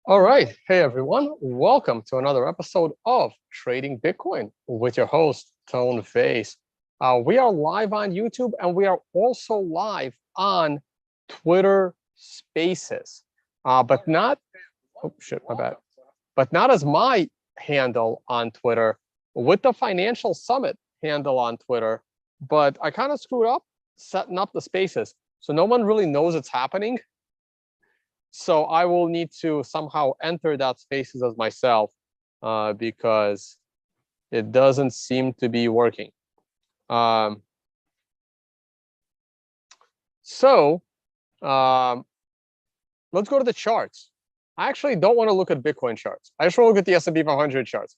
All right. Hey, everyone. Welcome to another episode of Trading Bitcoin with your host, Tone Vays. We are live on YouTube and we are also live on Twitter Spaces, but not, oh, shit, my bad, but not as my handle on Twitter with the Financial Summit handle on Twitter. But I kind of screwed up setting up the spaces. So no one really knows it's happening. So I will need to somehow enter that spaces as myself because it doesn't seem to be working. Let's go to the charts. I actually don't want to look at Bitcoin charts. I just want to look at the S&P 500 charts.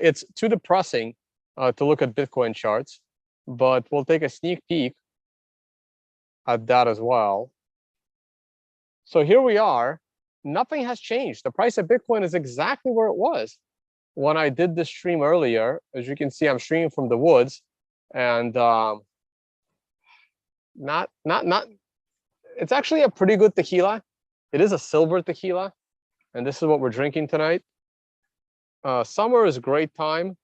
It's too depressing to look at Bitcoin charts, but we'll take a sneak peek at that as well. So here we are. Nothing has changed. The price of Bitcoin is exactly where it was when I did this stream earlier. As you can see, I'm streaming from the woods, and it's actually a pretty good tequila. It is a silver tequila, and this is what we're drinking tonight. Summer is a great time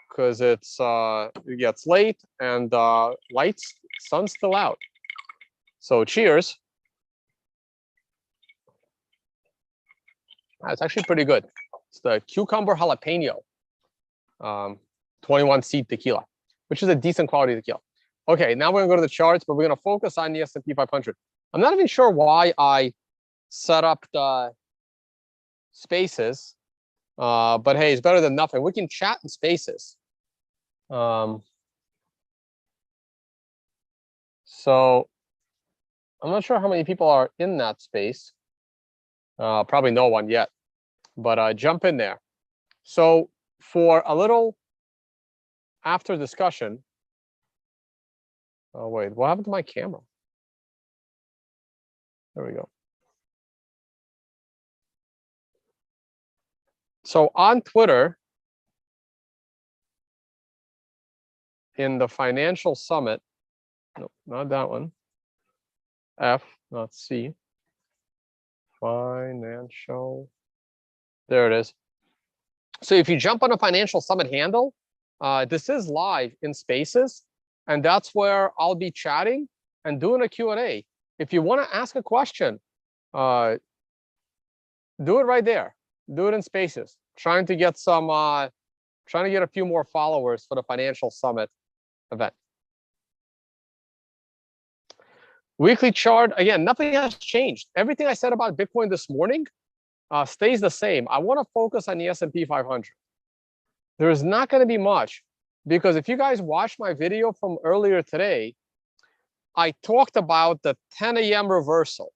because it gets late and sun's still out. So cheers. It's actually pretty good. It's the cucumber jalapeno 21 seed tequila, which is a decent quality tequila. Okay, now we're gonna go to the charts, but we're gonna focus on the S&P 500. I'm not even sure why I set up the spaces, but hey, it's better than nothing. We can chat in spaces. So I'm not sure how many people are in that space. Probably no one yet, but jump in there. So for a little after discussion, oh wait, what happened to my camera? There we go. So on Twitter, in the Financial Summit, no, not that one. F, not C. Financial. There it is. So if you jump on a Financial Summit handle, this is live in Spaces, and that's where I'll be chatting and doing a Q&A. If you want to ask a question, do it right there. Do it in Spaces. Trying to get a few more followers for the Financial Summit event. Weekly chart, again, nothing has changed. Everything I said about Bitcoin this morning stays the same. I want to focus on the S&P 500. There is not going to be much, because if you guys watched my video from earlier today, I talked about the 10 a.m. reversal.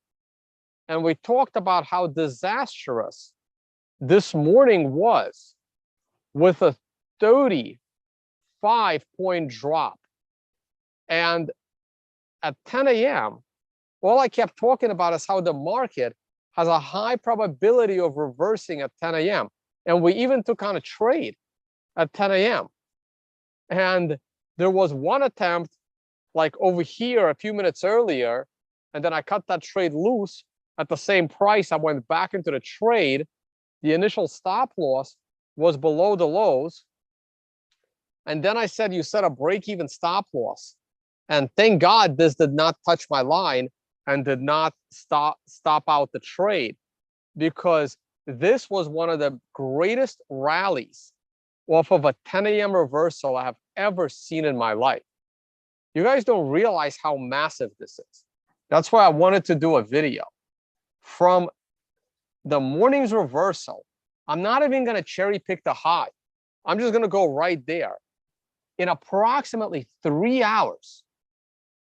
And we talked about how disastrous this morning was with a 35-point drop. And at 10 a.m., all I kept talking about is how the market has a high probability of reversing at 10 a.m. And we even took on a trade at 10 a.m. And there was one attempt like over here a few minutes earlier, and then I cut that trade loose at the same price. I went back into the trade. The initial stop loss was below the lows. And then I said, you set a break-even stop loss. And thank God this did not touch my line and did not stop out the trade, because this was one of the greatest rallies off of a 10 a.m. reversal I have ever seen in my life. You guys don't realize how massive this is. That's why I wanted to do a video. From the morning's reversal, I'm not even going to cherry pick the high. I'm just going to go right there. In approximately 3 hours,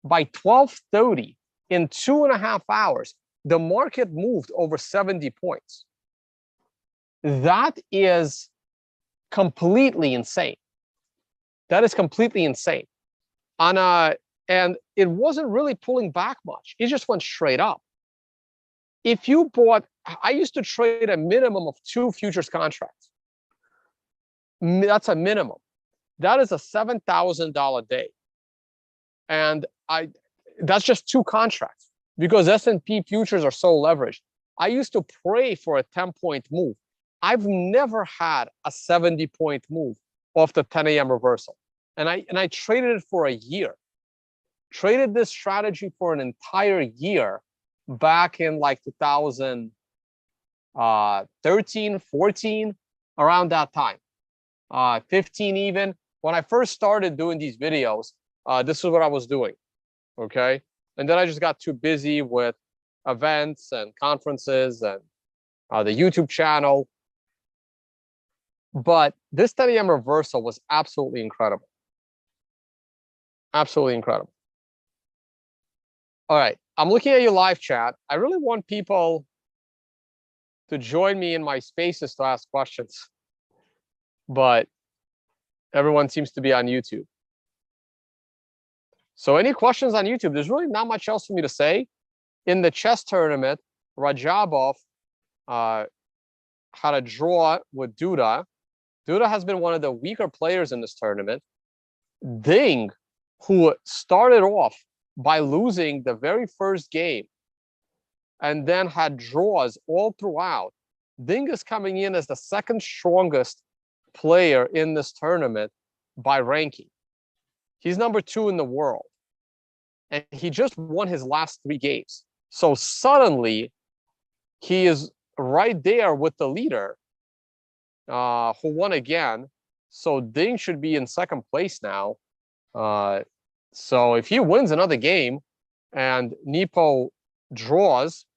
by 12:30, in 2.5 hours, the market moved over 70 points. That is completely insane. That is completely insane. And it wasn't really pulling back much. It just went straight up. If you bought, I used to trade a minimum of 2 futures contracts. That's a minimum. That is a $7,000 day. And that's just 2 contracts, because S&P futures are so leveraged. I used to pray for a 10-point move. I've never had a 70-point move off the 10 a.m. reversal. And I traded it for a year. Traded this strategy for an entire year back in like 2013, 14, around that time. 15 even. When I first started doing these videos, this is what I was doing, okay? And then I just got too busy with events and conferences and the YouTube channel. But this 10 a.m. reversal was absolutely incredible. Absolutely incredible. All right, I'm looking at your live chat. I really want people to join me in my spaces to ask questions, but everyone seems to be on YouTube. So any questions on YouTube? There's really not much else for me to say. In the chess tournament, Rajabov had a draw with Duda. Duda has been one of the weaker players in this tournament. Ding, who started off by losing the very first game and then had draws all throughout. Ding is coming in as the second strongest player in this tournament by ranking. He's number 2 in the world. And he just won his last 3 games. So suddenly, he is right there with the leader who won again. So Ding should be in second place now. So if he wins another game and Nepo draws,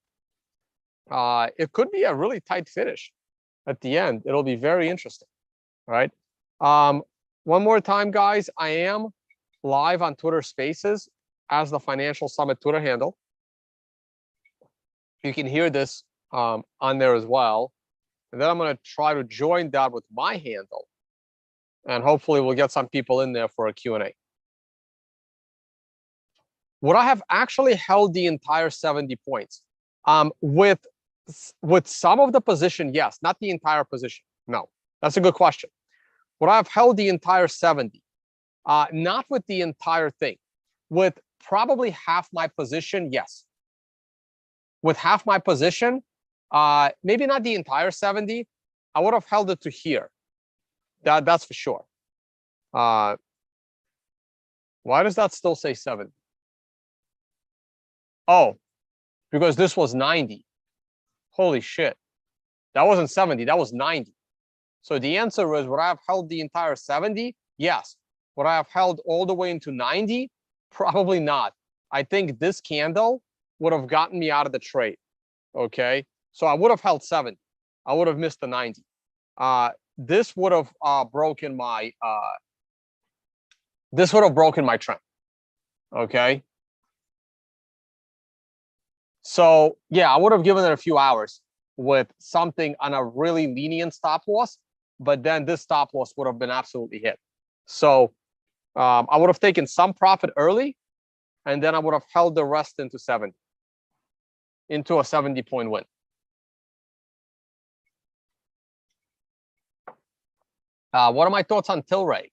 it could be a really tight finish at the end. It'll be very interesting, right? One more time, guys, I am live on Twitter Spaces as the Financial Summit Twitter handle. You can hear this on there as well. And then I'm going to try to join that with my handle. And hopefully we'll get some people in there for a Q&A. Would I have actually held the entire 70 points? With some of the position, yes. Not the entire position. No. That's a good question. Would I have held the entire 70? Not with the entire thing. With probably half my position, yes. With half my position, maybe not the entire 70. I would have held it to here. That's for sure. Why does that still say 70? Oh, because this was 90. Holy shit. That wasn't 70, that was 90. So the answer is, would I have held the entire 70? Yes. Would I have held all the way into 90? Probably not. I think this candle would have gotten me out of the trade. Okay. So I would have held 70. I would have missed the 90. This would have broken my trend. Okay. So yeah, I would have given it a few hours with something on a really lenient stop loss, but then this stop loss would have been absolutely hit. So I would have taken some profit early, and then I would have held the rest into 70, into a 70-point win. What are my thoughts on Tilray?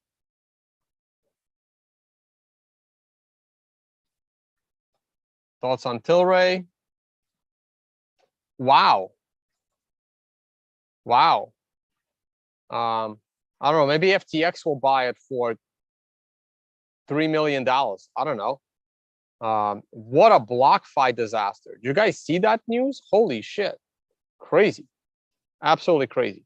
Thoughts on Tilray? Wow. Wow. I don't know. Maybe FTX will buy it for $3 million. I don't know. What a BlockFi disaster. Did you guys see that news? Holy shit. Crazy. Absolutely crazy.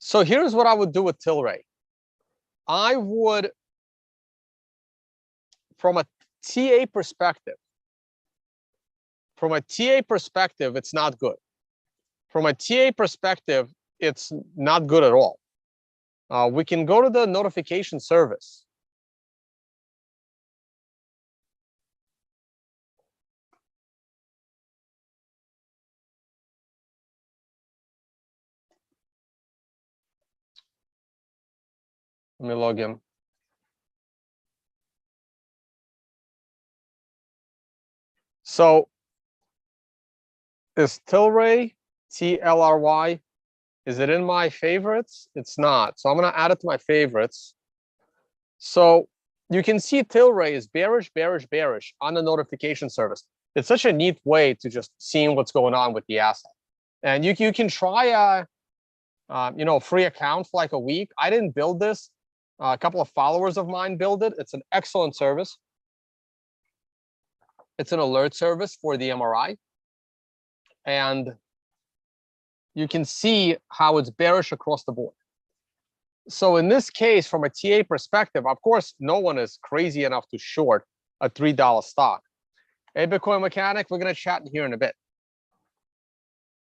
So here's what I would do with Tilray. I would, from a TA perspective, it's not good. From a TA perspective, it's not good at all. We can go to the notification service. Let me log in. So is Tilray, TLRY, Is it in my favorites? It's not. So I'm going to add it to my favorites. So you can see Tilray is bearish, bearish, bearish on the notification service. It's such a neat way to just seeing what's going on with the asset. And you can try a free account for like a week. I didn't build this. A couple of followers of mine build it. It's an excellent service. It's an alert service for the MRI. And you can see how it's bearish across the board. So in this case, from a TA perspective, of course, no one is crazy enough to short a $3 stock. Hey, Bitcoin Mechanic, we're going to chat here in a bit.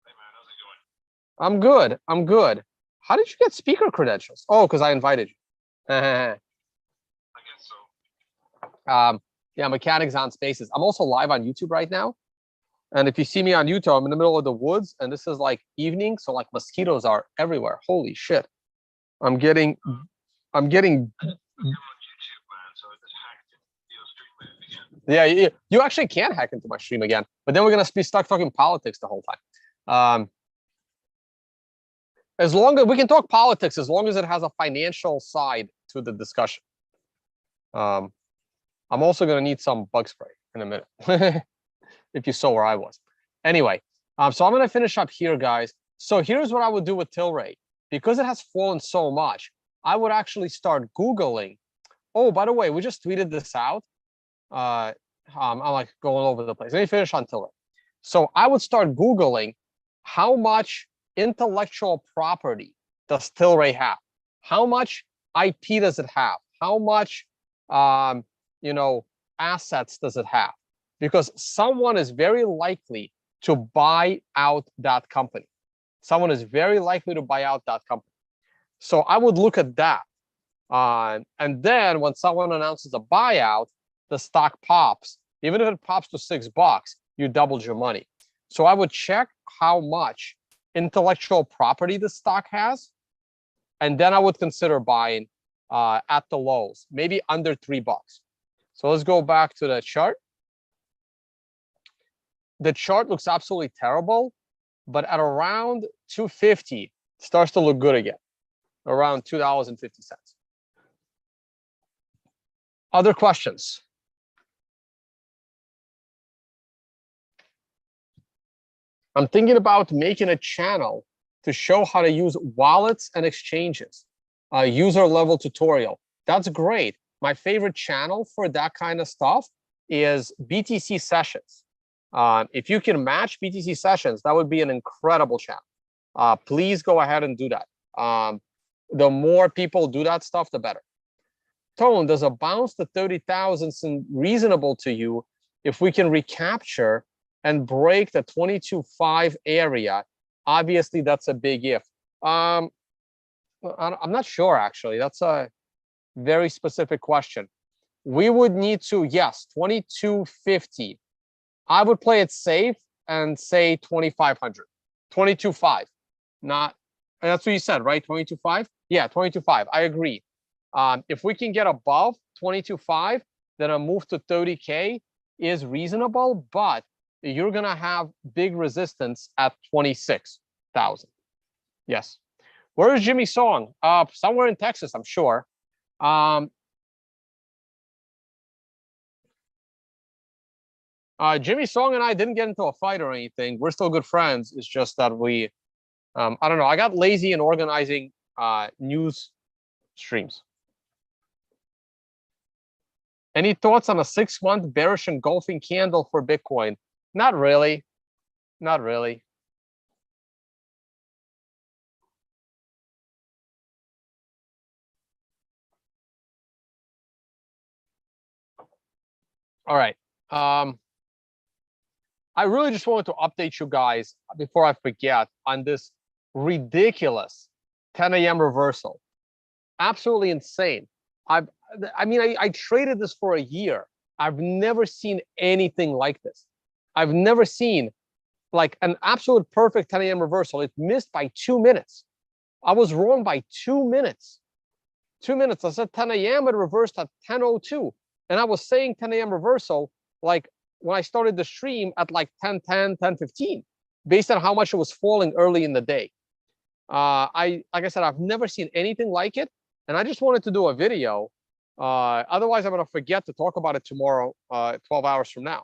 Hey, man, how's it going? I'm good. I'm good. How did you get speaker credentials? Oh, because I invited you. I guess so. Yeah, Mechanics on Spaces. I'm also live on YouTube right now. And if you see me on YouTube, I'm in the middle of the woods, and this is like evening, so like mosquitoes are everywhere. Holy shit. I'm getting I'm on YouTube, man, so I just hacked your stream again. Yeah, you actually can hack into my stream again, but then we're gonna be stuck talking politics the whole time. As long as we can talk politics, as long as it has a financial side to the discussion. I'm also gonna need some bug spray in a minute, if you saw where I was. Anyway, so I'm gonna finish up here, guys. So here's what I would do with Tilray. Because it has fallen so much, I would actually start Googling. Oh, by the way, we just tweeted this out. I'm like going over the place. Let me finish on Tilray. So I would start Googling how much intellectual property does Tilray have? How much IP does it have? How much, assets does it have? Because someone is very likely to buy out that company. Someone is very likely to buy out that company. So I would look at that. And then when someone announces a buyout, the stock pops. Even if it pops to $6, you doubled your money. So I would check how much intellectual property the stock has. And then I would consider buying at the lows, maybe under $3. So let's go back to the chart. The chart looks absolutely terrible. But at around 250, starts to look good again, around $2.50. Other questions? I'm thinking about making a channel to show how to use wallets and exchanges, a user level tutorial. That's great. My favorite channel for that kind of stuff is BTC Sessions. If you can match BTC Sessions, that would be an incredible channel. Please go ahead and do that. The more people do that stuff, the better. Tone, does a bounce to 30,000 seem reasonable to you if we can recapture and break the 22.5 area? Obviously, that's a big if. I'm not sure, actually. That's a very specific question. We would need to, yes, 2250. I would play it safe and say 2,500, 22.5. Not, that's what you said, right? 22.5? Yeah, 22.5. I agree. If we can get above 22.5, then a move to 30K is reasonable, but you're going to have big resistance at 26,000. Yes. Where is Jimmy Song? Somewhere in Texas, I'm sure. Jimmy Song and I didn't get into a fight or anything. We're still good friends. It's just that we, I don't know. I got lazy in organizing news streams. Any thoughts on a 6-month bearish engulfing candle for Bitcoin? Not really. Not really. All right. I really just wanted to update you guys before I forget on this ridiculous 10 a.m. reversal. Absolutely insane. I traded this for a year. I've never seen anything like this. I've never seen like an absolute perfect 10 a.m. reversal. It missed by 2 minutes. I was wrong by 2 minutes. 2 minutes. I said 10 a.m. It reversed at 10:02. And I was saying 10 a.m. reversal like when I started the stream at like 10:10, 10:15, based on how much it was falling early in the day. Like I said, I've never seen anything like it, and I just wanted to do a video. Otherwise, I'm going to forget to talk about it tomorrow, 12 hours from now.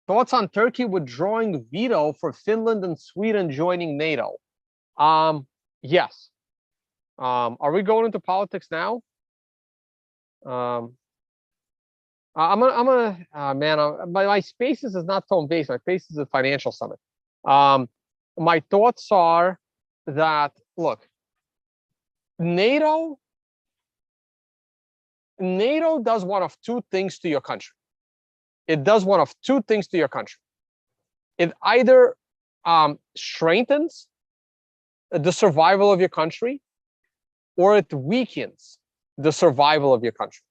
Thoughts on Turkey withdrawing veto for Finland and Sweden joining NATO? Yes. Are we going into politics now? My Spaces is not tone based. My Spaces is a financial summit. My thoughts are that, look, NATO does one of two things to your country. It does one of two things to your country. It either strengthens the survival of your country, or it weakens the survival of your country.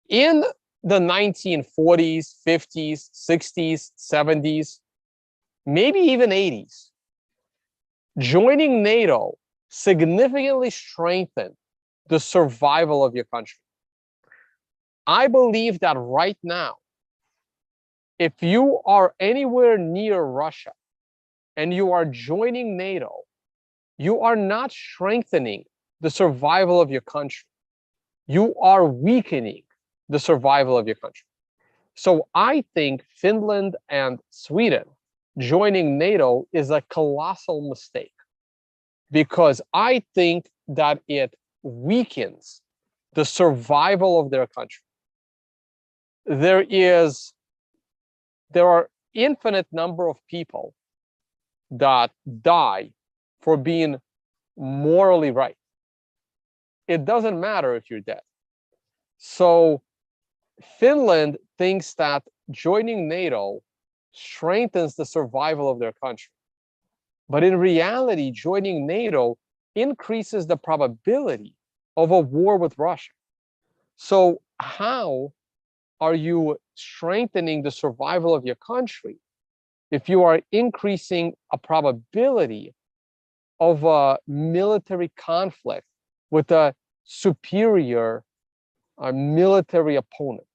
In the 1940s, 50s, 60s, 70s, maybe even 80s, joining NATO significantly strengthened the survival of your country. I believe that right now, if you are anywhere near Russia and you are joining NATO, you are not strengthening the survival of your country. You are weakening the survival of your country. So I think Finland and Sweden joining NATO is a colossal mistake, because I think that it weakens the survival of their country. There are infinite number of people that die for being morally right. It doesn't matter if you're dead. So Finland thinks that joining NATO strengthens the survival of their country. But in reality, joining NATO increases the probability of a war with Russia. So how are you strengthening the survival of your country if you are increasing a probability of a military conflict with a superior military opponent?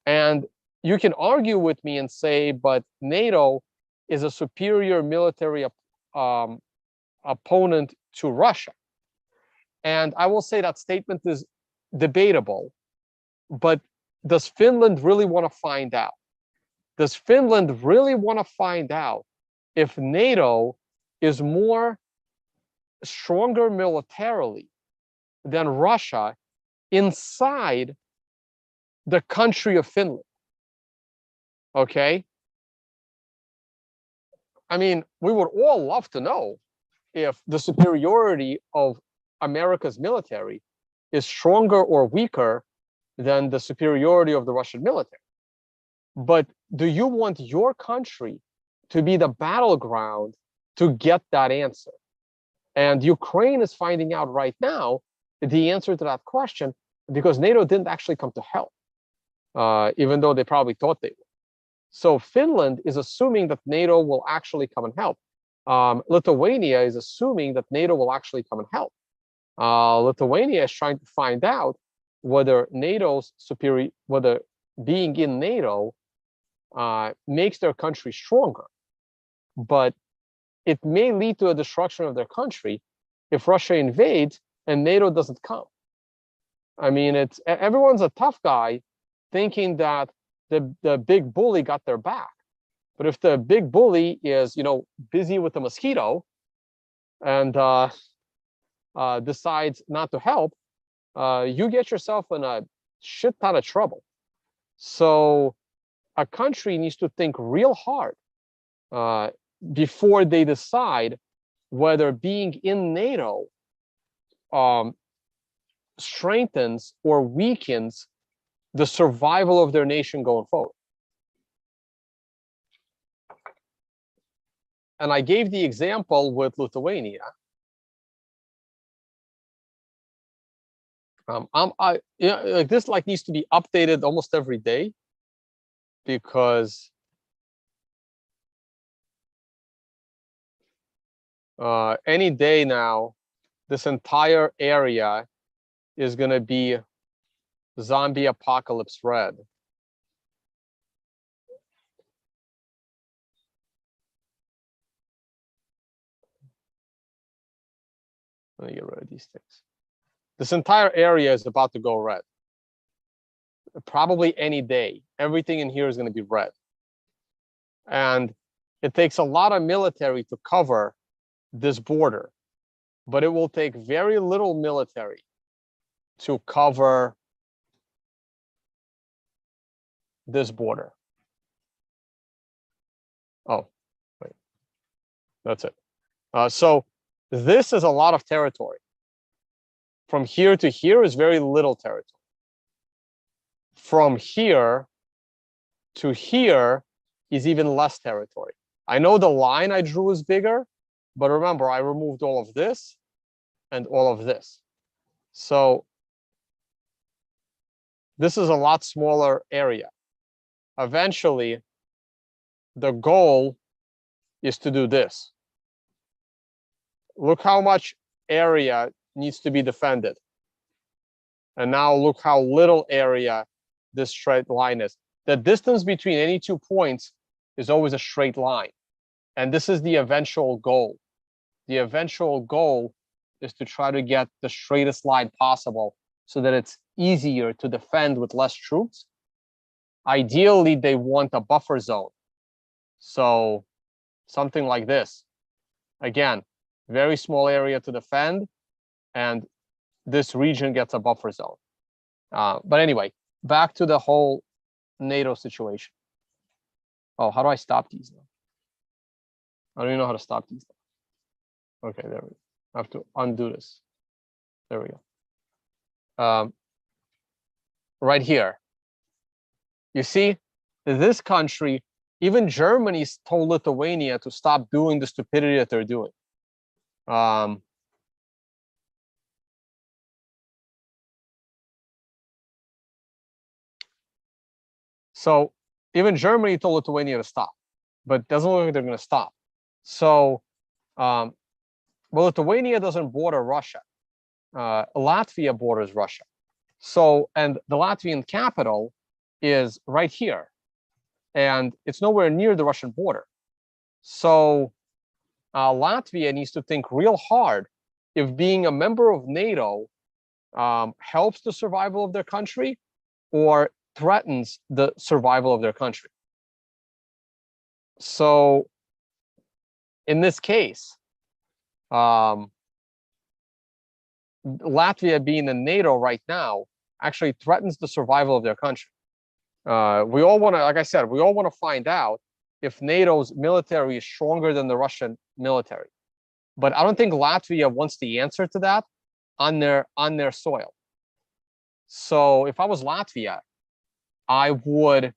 And you can argue with me and say, but NATO is a superior military opponent to Russia. And I will say that statement is debatable, but does Finland really want to find out? Does Finland really want to find out if NATO is more stronger militarily than Russia inside the country of Finland? Okay. I mean, we would all love to know if the superiority of America's military is stronger or weaker than the superiority of the Russian military. But do you want your country to be the battleground to get that answer? And Ukraine is finding out right now the answer to that question, because NATO didn't actually come to help, even though they probably thought they would. So Finland is assuming that NATO will actually come and help. Lithuania is assuming that NATO will actually come and help. Lithuania is trying to find out whether whether being in NATO makes their country stronger. But it may lead to a destruction of their country if Russia invades and NATO doesn't come. I mean, everyone's a tough guy thinking that the big bully got their back. But if the big bully is, busy with the mosquito and decides not to help, you get yourself in a shit ton of trouble. So a country needs to think real hard before they decide whether being in NATO strengthens or weakens the survival of their nation going forward. And I gave the example with Lithuania. This needs to be updated almost every day, because any day now, this entire area is going to be zombie apocalypse red. Let me get rid of these things. This entire area is about to go red. Probably any day. Everything in here is going to be red. And it takes a lot of military to cover this border, but it will take very little military to cover this border. Oh, wait, that's it. So this is a lot of territory. From here to here is very little territory. From here to here is even less territory. I know the line I drew is bigger, but remember, I removed all of this and all of this. So this is a lot smaller area. Eventually, the goal is to do this. Look how much area needs to be defended. And now look how little area this straight line is. The distance between any 2 points is always a straight line. And this is the eventual goal. The eventual goal is to try to get the straightest line possible so that it's easier to defend with less troops. Ideally, they want a buffer zone. So something like this. Again, very small area to defend, and this region gets a buffer zone. But anyway, back to the whole NATO situation. Oh, how do I stop these now? I don't even know how to stop these now. Okay, there we go. I have to undo this. There we go. Right here. You see, this country, even Germany told Lithuania to stop doing the stupidity that they're doing. So even Germany told Lithuania to stop, but it doesn't look like they're going to stop. So, well, Lithuania doesn't border Russia. Latvia borders Russia. So, and the Latvian capital is right here, and it's nowhere near the Russian border. So Latvia needs to think real hard if being a member of NATO helps the survival of their country or threatens the survival of their country. So in this case, Latvia being in NATO right now actually threatens the survival of their country. We all want to, like I said, we all want to find out if NATO's military is stronger than the Russian military. But I don't think Latvia wants the answer to that on their soil. So if I was Latvia, I would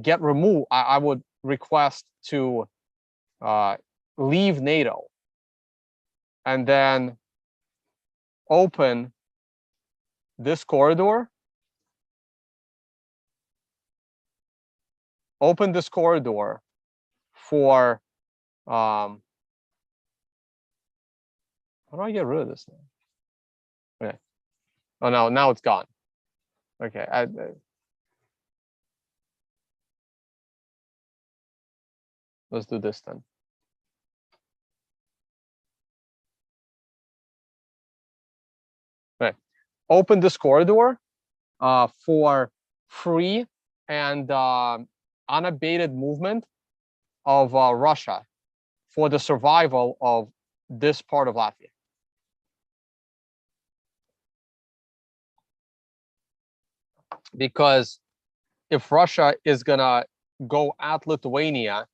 get removed. I would request to leave NATO and then open this corridor. Open this corridor for how do I get rid of this now? Okay. Oh no, now it's gone. Okay. Let's do this then. Okay. Open this corridor for free and unabated movement of Russia for the survival of this part of Latvia. Because if Russia is gonna go at Lithuania,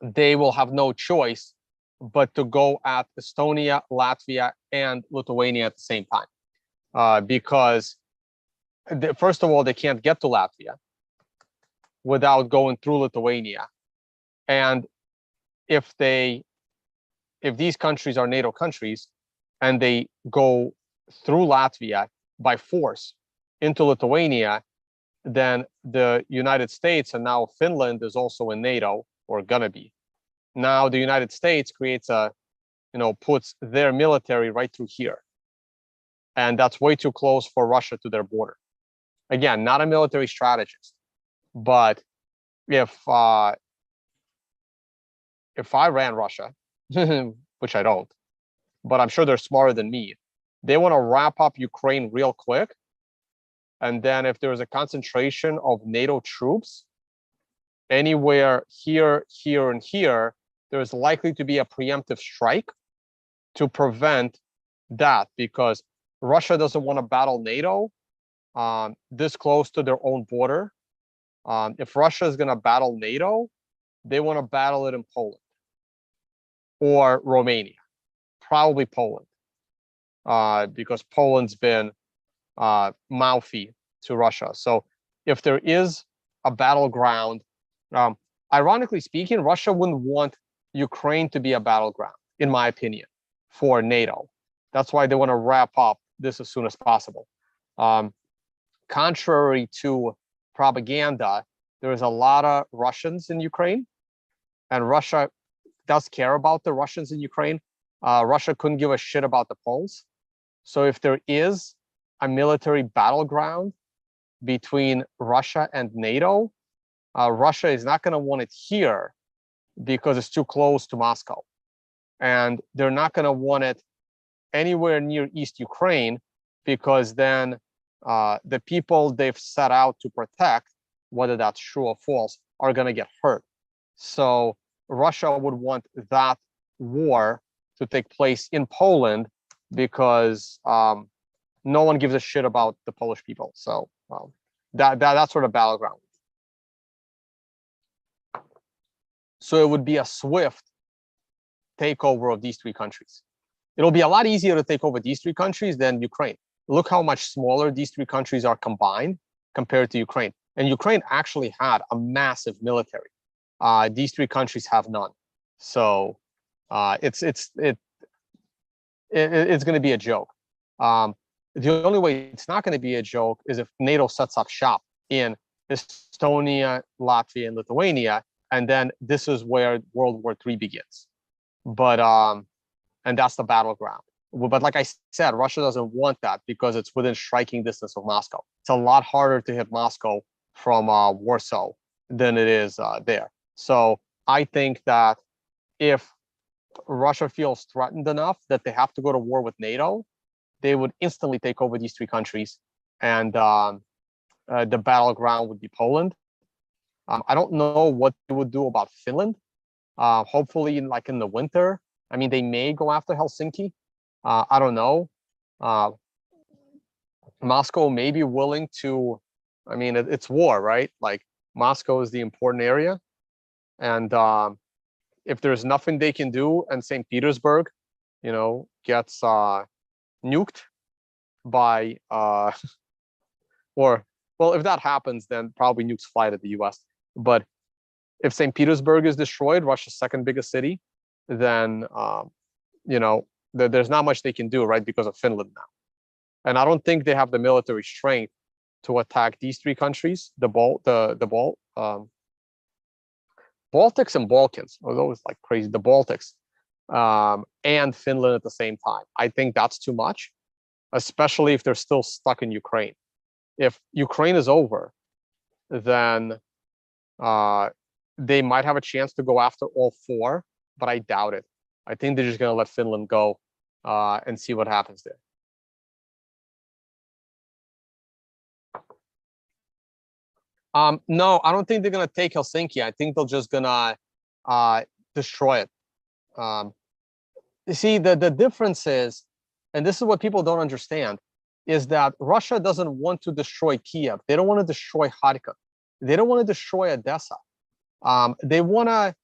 they will have no choice but to go at Estonia, Latvia, and Lithuania at the same time. Because first of all, they can't get to Latvia without going through Lithuania. And if these countries are NATO countries and they go through Latvia by force into Lithuania, then the United States, and now Finland is also in NATO, or gonna be. Now the United States creates puts their military right through here. And that's way too close for Russia to their border. Again, not a military strategist, but if I ran Russia, which I don't, but I'm sure they're smarter than me. They want to wrap up Ukraine real quick. And then if there's a concentration of NATO troops anywhere here, here, and here, there's likely to be a preemptive strike to prevent that, because Russia doesn't want to battle NATO this close to their own border. If Russia is going to battle NATO, they want to battle it in Poland or Romania, probably Poland, because Poland's been mouthy to Russia. So if there is a battleground, ironically speaking, Russia wouldn't want Ukraine to be a battleground, in my opinion, for NATO. That's why they want to wrap up this as soon as possible. Contrary to propaganda, there is a lot of Russians in Ukraine, and Russia does care about the Russians in Ukraine. Russia couldn't give a shit about the Poles. So if there is a military battleground between Russia and NATO, Russia is not going to want it here because it's too close to Moscow. And they're not going to want it anywhere near East Ukraine, because then the people they've set out to protect, whether that's true or false, are going to get hurt. So Russia would want that war to take place in Poland, because no one gives a shit about the Polish people. So that's sort of battleground. So it would be a swift takeover of these three countries. It'll be a lot easier to take over these three countries than Ukraine. Look how much smaller these three countries are combined compared to Ukraine. And Ukraine actually had a massive military. These three countries have none. So it's going to be a joke. The only way it's not going to be a joke is if NATO sets up shop in Estonia, Latvia, and Lithuania, and then this is where World War III begins. But and that's the battleground. But like I said, Russia doesn't want that because it's within striking distance of Moscow. It's a lot harder to hit Moscow from Warsaw than it is there. So I think that if Russia feels threatened enough that they have to go to war with NATO, they would instantly take over these three countries, and the battleground would be Poland. I don't know what they would do about Finland. Hopefully, in the winter. I mean, they may go after Helsinki. I don't know. Moscow may be willing to. I mean, it's war, right? Like, Moscow is the important area, and if there's nothing they can do, and St. Petersburg, gets nuked by or, well, if that happens, then probably nukes fly to the US. But if St. Petersburg is destroyed, Russia's second biggest city, then there's not much they can do, right, because of Finland now. And I don't think they have the military strength to attack these three countries, the Baltics and Balkans, are those like crazy, the Baltics, and Finland at the same time. I think that's too much, especially if they're still stuck in Ukraine. If Ukraine is over, then they might have a chance to go after all four, but I doubt it. I think they're just going to let Finland go and see what happens there. No, I don't think they're going to take Helsinki. I think they're just going to destroy it. You see, the difference is, and this is what people don't understand, is that Russia doesn't want to destroy Kiev. They don't want to destroy Kharkiv. They don't want to destroy Odessa. They want to,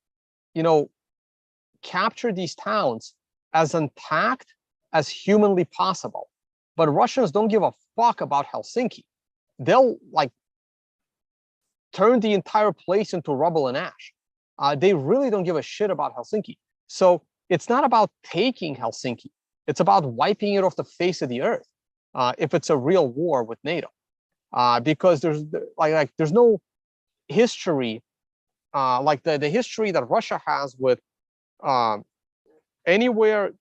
capture these towns as intact as humanly possible. But Russians don't give a fuck about Helsinki. They'll turn the entire place into rubble and ash. They really don't give a shit about Helsinki. So it's not about taking Helsinki. It's about wiping it off the face of the earth. If it's a real war with NATO, because there's no history like the history that Russia has with anywhere,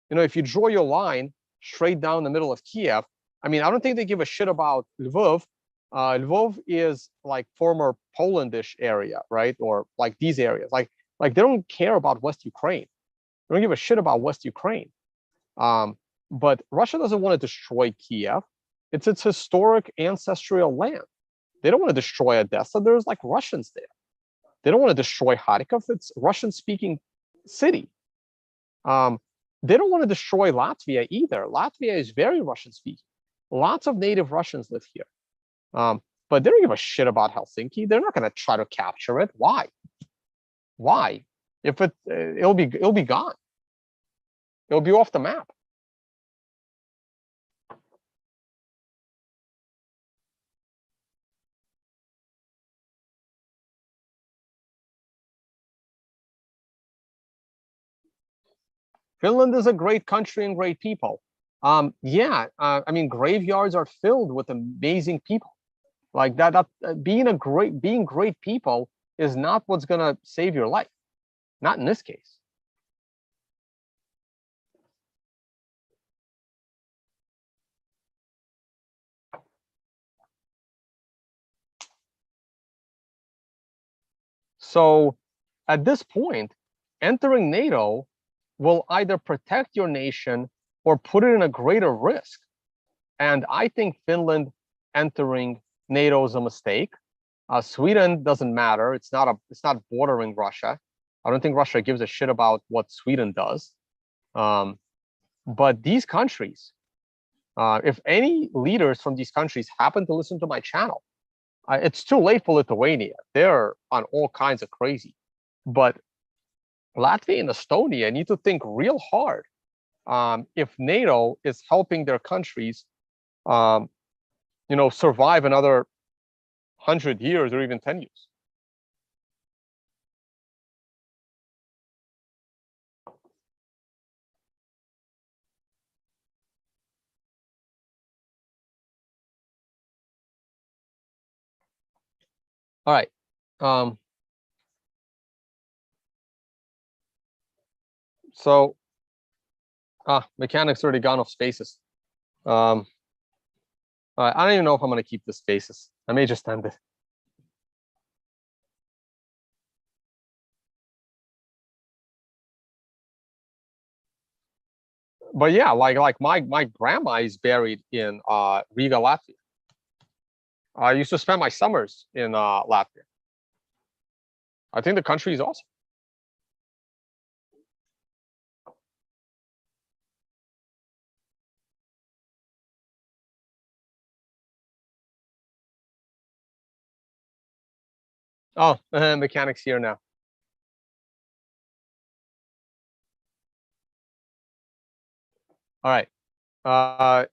if you draw your line straight down the middle of Kiev. I mean, I don't think they give a shit about Lvov. Lvov is like former Polandish area, right? Or like these areas, like they don't care about West Ukraine. They don't give a shit about West Ukraine. But Russia doesn't want to destroy Kiev. It's its historic ancestral land. They don't want to destroy Odessa. There's like Russians there. They don't want to destroy Kharkov. It's Russian-speaking city. They don't want to destroy Latvia either. Latvia is very Russian-speaking. Lots of native Russians live here. But they don't give a shit about Helsinki. They're not going to try to capture it. Why? Why? If it'll be gone. It'll be off the map. Finland is a great country and great people. Yeah, I mean, graveyards are filled with amazing people. Like that being great people is not what's gonna save your life. Not in this case. So at this point, entering NATO will either protect your nation or put it in a greater risk. And I think Finland entering NATO is a mistake. Sweden doesn't matter. It's not bordering Russia. I don't think Russia gives a shit about what Sweden does. But these countries, if any leaders from these countries happen to listen to my channel, it's too late for Lithuania. They're on all kinds of crazy. But Latvia and Estonia need to think real hard if NATO is helping their countries, survive another 100 years or even 10 years. All right. So, mechanics already gone off spaces. I don't even know if I'm going to keep the spaces. I may just end it. But yeah, like my grandma is buried in Riga, Latvia. I used to spend my summers in Latvia. I think the country is awesome. Oh, mechanics here now. All right.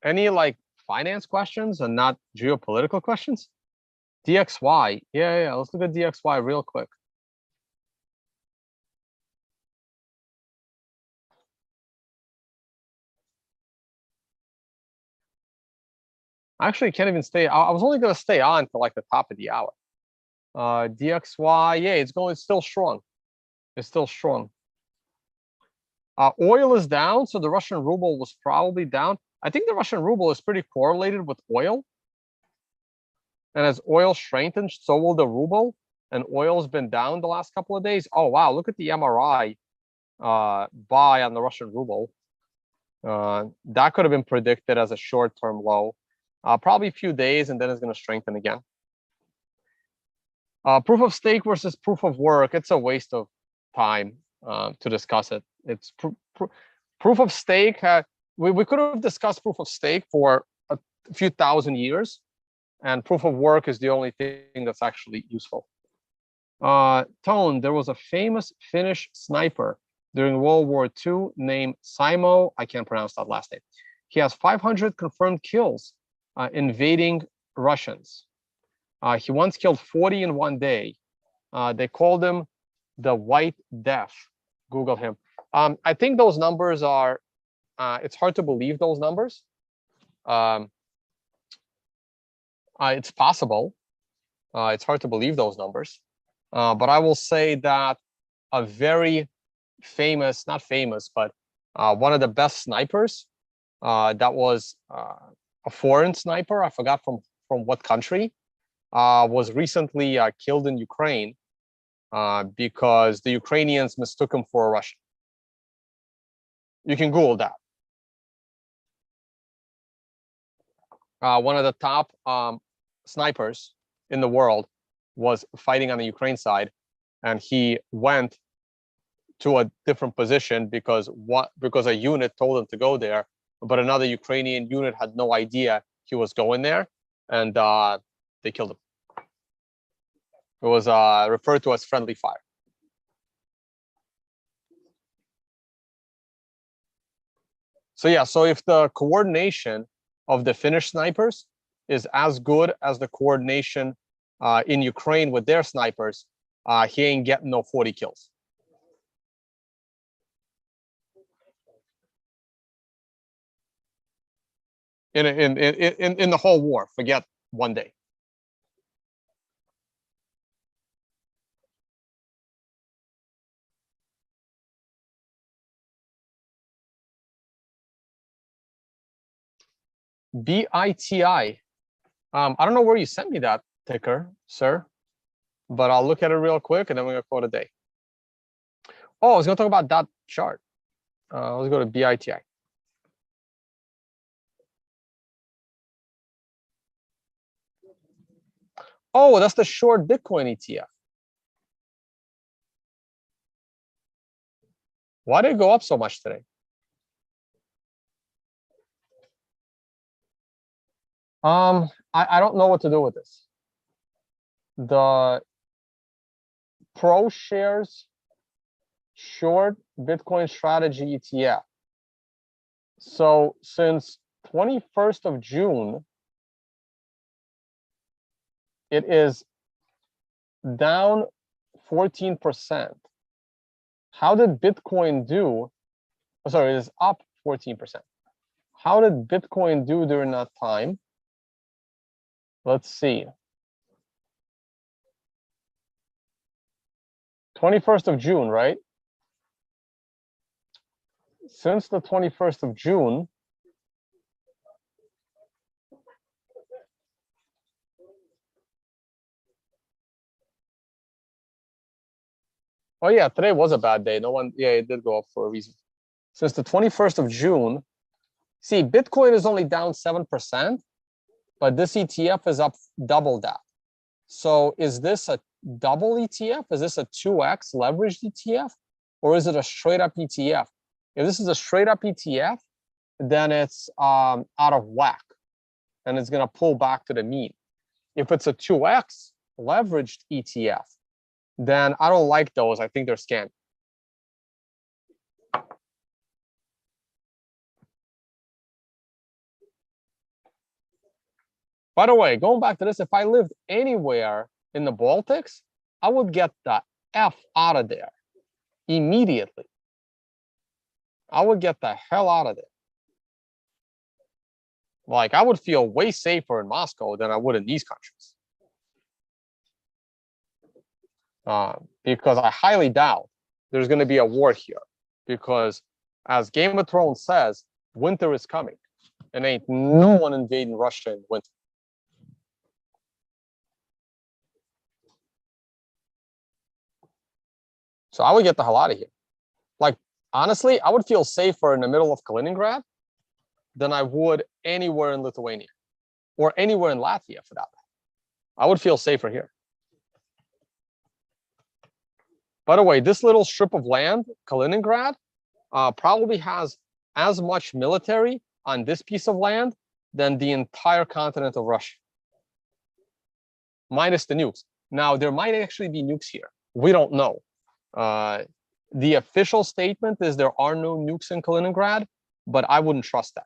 Any like finance questions and not geopolitical questions? DXY. Yeah. Let's look at DXY real quick. I actually can't even stay. I was only going to stay on till like the top of the hour. DXY. Yeah, it's still strong. It's still strong. Oil is down, so the Russian ruble was probably down. I think the Russian ruble is pretty correlated with oil. And as oil strengthens, so will the ruble. And oil's been down the last couple of days. Oh, wow. Look at the MRI buy on the Russian ruble. That could have been predicted as a short-term low. Probably a few days, and then it's going to strengthen again. Proof of stake versus proof of work. It's a waste of time to discuss it. It's proof of stake. We could have discussed proof of stake for a few thousand years, and proof of work is the only thing that's actually useful. Tone, there was a famous Finnish sniper during World War II named Simo. I can't pronounce that last name. He has 500 confirmed kills invading Russians. He once killed 40 in one day. They called him the White Death. Google him. I think those numbers are, it's hard to believe those numbers. It's possible. It's hard to believe those numbers. But I will say that a very famous, not famous, but one of the best snipers that was a foreign sniper, I forgot from what country, was recently killed in Ukraine. because the Ukrainians mistook him for a Russian. You can Google that. One of the top snipers in the world was fighting on the Ukraine side, and he went to a different position because a unit told him to go there, but another Ukrainian unit had no idea he was going there, and they killed him. It was referred to as friendly fire. So yeah, so if the coordination of the Finnish snipers is as good as the coordination in Ukraine with their snipers, he ain't getting no 40 kills. In the whole war, forget one day. BITI. I don't know where you sent me that ticker, sir, but I'll look at it real quick and then we're gonna call it a day. Oh, I was gonna talk about that chart. Let's go to BITI. Oh, that's the short Bitcoin ETF. Why did it go up so much today? I don't know what to do with this. The Pro shares short Bitcoin strategy ETF. So since 21st of June, it is down 14%. How did Bitcoin do? Oh, sorry, it is up 14%. How did Bitcoin do during that time? Let's see. 21st of June, right? Since the 21st of June, oh yeah, today was a bad day. No one, yeah, it did go up for a reason. Since the 21st of June, see, Bitcoin is only down 7%, but this ETF is up double that. So is this a double ETF? Is this a 2x leveraged ETF? Or is it a straight up ETF? If this is a straight up ETF, then it's out of whack and it's going to pull back to the mean. If it's a 2x leveraged ETF, then I don't like those. I think they're scam. By the way, going back to this, if I lived anywhere in the Baltics, I would get the F out of there immediately. I would get the hell out of there. Like, I would feel way safer in Moscow than I would in these countries. Because I highly doubt there's going to be a war here. Because as Game of Thrones says, winter is coming. And ain't no one invading Russia in winter. So I would get the hell out of here. Like, honestly, I would feel safer in the middle of Kaliningrad than I would anywhere in Lithuania or anywhere in Latvia for that matter. I would feel safer here. By the way, this little strip of land, Kaliningrad, probably has as much military on this piece of land than the entire continent of Russia, minus the nukes. Now, there might actually be nukes here. We don't know. The official statement is there are no nukes in Kaliningrad, but I wouldn't trust that.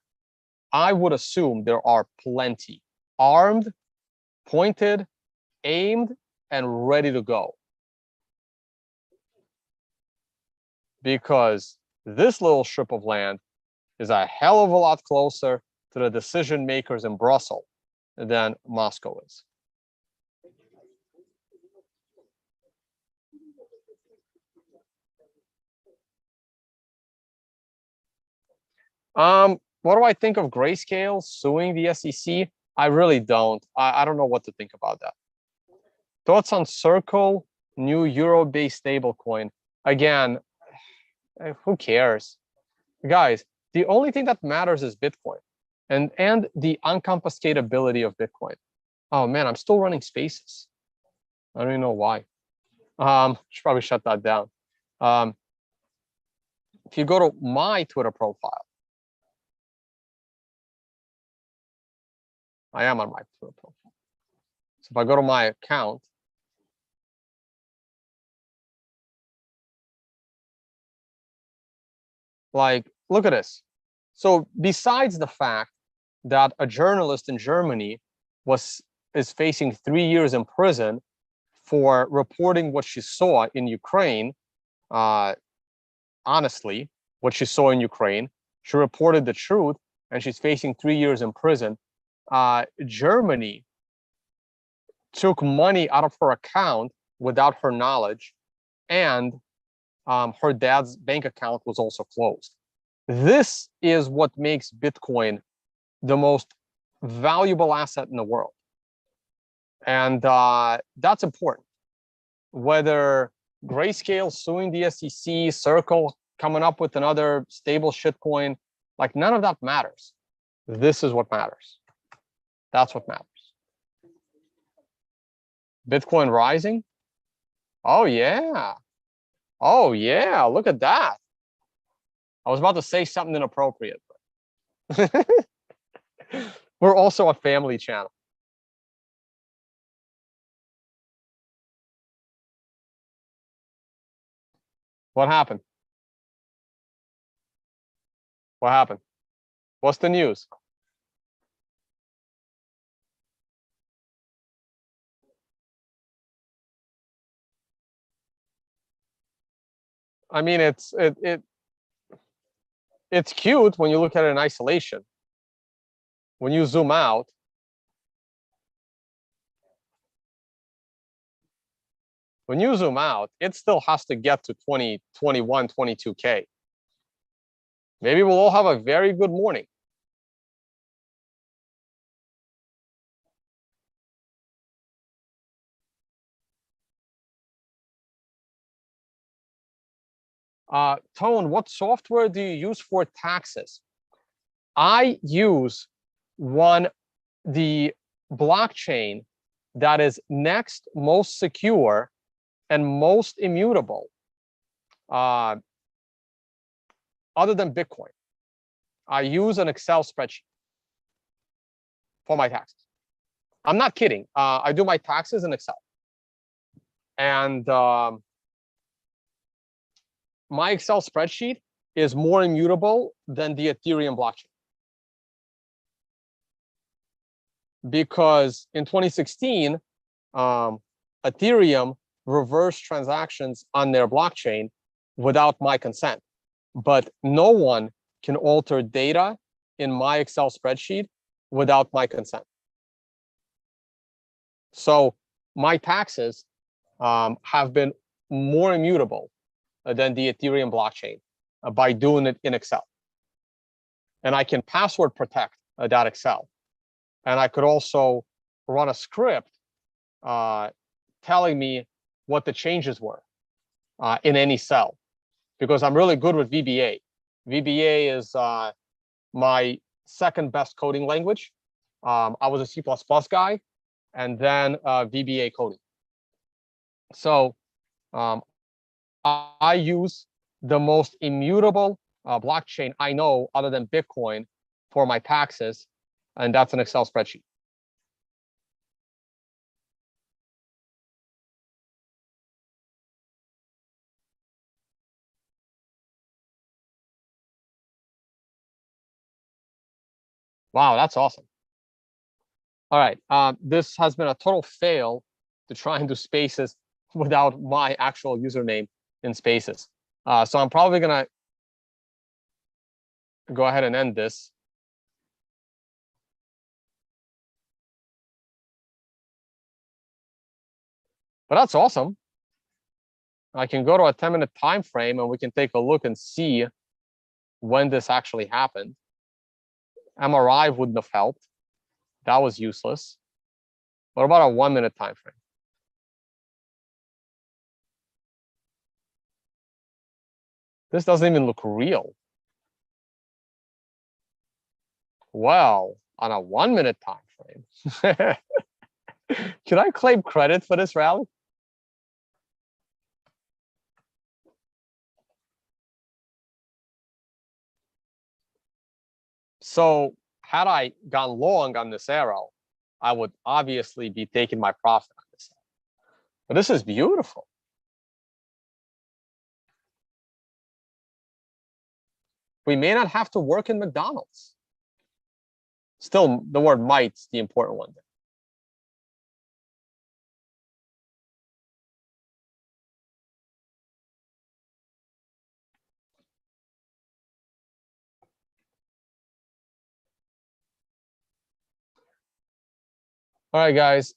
I would assume there are plenty, armed, pointed, aimed, and ready to go. Because this little strip of land is a hell of a lot closer to the decision makers in Brussels than Moscow is. What do I think of Grayscale suing the SEC? I really don't. I don't know what to think about that. Thoughts on Circle New euro-based stablecoin. Again, who cares? Guys, the only thing that matters is Bitcoin and the unconfiscatability of Bitcoin. Oh man, I'm still running spaces. I don't even know why. Should probably shut that down. If you go to my Twitter profile, I am on my Twitter profile. So if I go to my account, like, look at this. So besides the fact that a journalist in Germany is facing 3 years in prison for reporting what she saw in Ukraine, honestly, what she saw in Ukraine, she reported the truth, and she's facing 3 years in prison. Germany took money out of her account without her knowledge, and her dad's bank account was also closed. This is what makes Bitcoin the most valuable asset in the world. And that's important. Whether Grayscale suing the SEC, Circle coming up with another stable shitcoin, like none of that matters. This is what matters. That's what matters. Bitcoin rising? Oh yeah. Oh yeah, look at that. I was about to say something inappropriate. But we're also a family channel. What happened? What happened? What's the news? I mean, it's cute when you look at it in isolation. When you zoom out, it still has to get to 20, 21, 22K. Maybe we'll all have a very good morning. Tone, what software do you use for taxes? I use the blockchain that is next most secure and most immutable, other than Bitcoin. I use an Excel spreadsheet for my taxes. I'm not kidding. I do my taxes in Excel. And my Excel spreadsheet is more immutable than the Ethereum blockchain. Because in 2016, Ethereum reversed transactions on their blockchain without my consent. But no one can alter data in my Excel spreadsheet without my consent. So my taxes have been more immutable than the Ethereum blockchain by doing it in Excel. And I can password protect that Excel. And I could also run a script telling me what the changes were in any cell, because I'm really good with VBA. VBA is my second best coding language. I was a C++ guy, and then VBA coding. So I use the most immutable blockchain I know other than Bitcoin for my taxes, and that's an Excel spreadsheet. Wow, that's awesome. All right, this has been a total fail to try and do spaces without my actual username in spaces. So I'm probably gonna go ahead and end this. But that's awesome. I can go to a 10-minute time frame and we can take a look and see when this actually happened. MRI wouldn't have helped. That was useless. What about a 1-minute time frame? This doesn't even look real. Well, on a 1 minute time frame. Should I claim credit for this rally? So had I gone long on this arrow, I would obviously be taking my profit on this. But this is beautiful. We may not have to work in McDonald's. Still, the word might's the important one. All right, guys.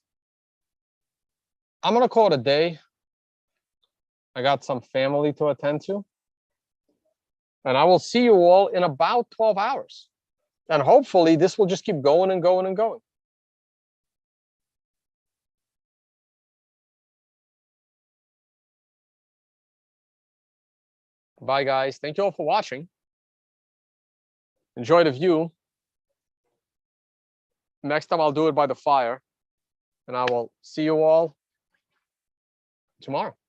I'm going to call it a day. I got some family to attend to. And I will see you all in about 12 hours. And hopefully this will just keep going and going and going. Bye, guys. Thank you all for watching. Enjoy the view. Next time I'll do it by the fire. And I will see you all tomorrow.